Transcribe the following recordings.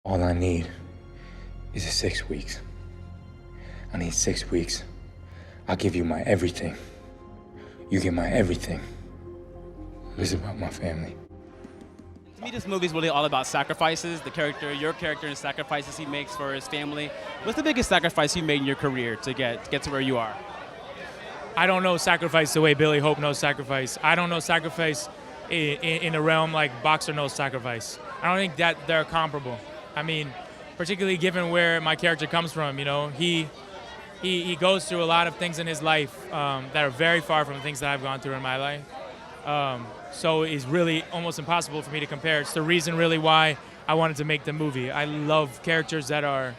All I need is 6 weeks. I need 6 weeks. I'll give you my everything. You get my everything. This is about my family. To me, this movie is really all about sacrifices. Your character, and sacrifices he makes for his family. What's the biggest sacrifice you made in your career to get to where you are? I don't know sacrifice the way Billy Hope knows sacrifice. I don't know sacrifice in a realm like Boxer knows sacrifice. I don't think that they're comparable. I mean, particularly given where my character comes from, you know, he goes through a lot of things in his life that are very far from the things that I've gone through in my life. So it's really almost impossible for me to compare. It's the reason really why I wanted to make the movie. I love characters that are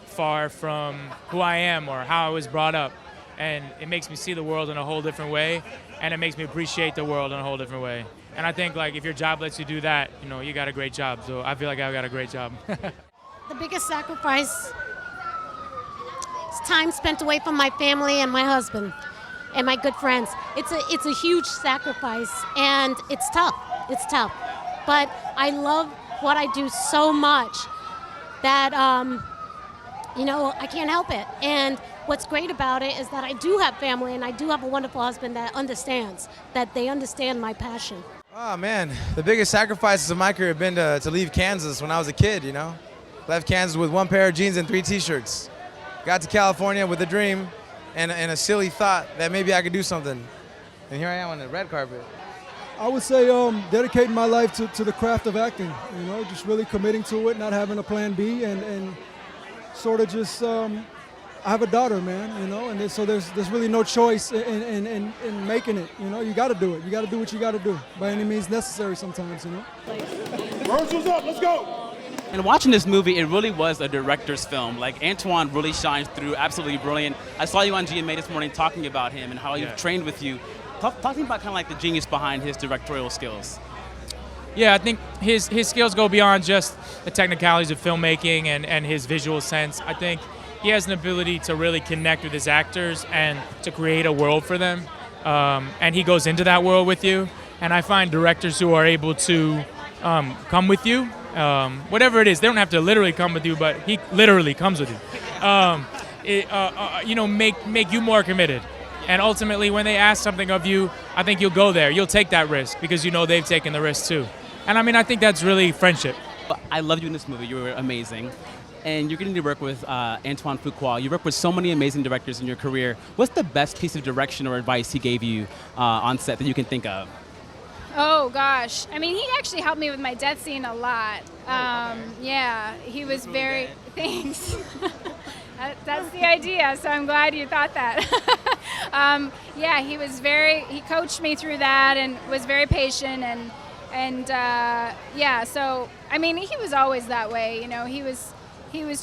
far from who I am or how I was brought up. And it makes me see the world in a whole different way, and it makes me appreciate the world in a whole different way. And I think, like, if your job lets you do that, you know, you got a great job. So I feel like I've got a great job. The biggest sacrifice is time spent away from my family and my husband and my good friends. It's a huge sacrifice, and it's tough. It's tough. But I love what I do so much that, you know, I can't help it. And what's great about it is that I do have family, and I do have a wonderful husband that understands, that they understand my passion. Oh man, the biggest sacrifices of my career have been to leave Kansas when I was a kid, you know? Left Kansas with 1 pair of jeans and 3 t-shirts. Got to California with a dream and a silly thought that maybe I could do something. And here I am on the red carpet. I would say dedicating my life to the craft of acting, you know, just really committing to it, not having a plan B, and sort of just, I have a daughter, man, you know, and so there's really no choice in making it, you know. You got to do it. You got to do what you got to do by any means necessary sometimes, you know. Rehearsal's up, let's go. And watching this movie, it really was a director's film. Like, Antoine really shines through, absolutely brilliant. I saw you on GMA this morning talking about him and how he trained with you. Talking about kind of like the genius behind his directorial skills. Yeah, I think his skills go beyond just the technicalities of filmmaking and his visual sense. I think he has an ability to really connect with his actors and to create a world for them. And he goes into that world with you. And I find directors who are able to come with you, whatever it is, they don't have to literally come with you, but he literally comes with you. You know, make you more committed. And ultimately, when they ask something of you, I think you'll go there. You'll take that risk because you know they've taken the risk too. And I mean, I think that's really friendship. I loved you in this movie. You were amazing. And you're getting to work with Antoine Fuqua. You worked with so many amazing directors in your career. What's the best piece of direction or advice he gave you on set that you can think of? Oh, gosh. I mean, he actually helped me with my death scene a lot. Yeah, he was very... Thanks. That's the idea, so I'm glad you thought that. Yeah, he coached me through that and was very patient and yeah, so, I mean, he was always that way, you know, he was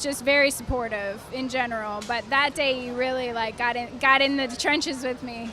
just very supportive in general, but that day he really like got in the trenches with me.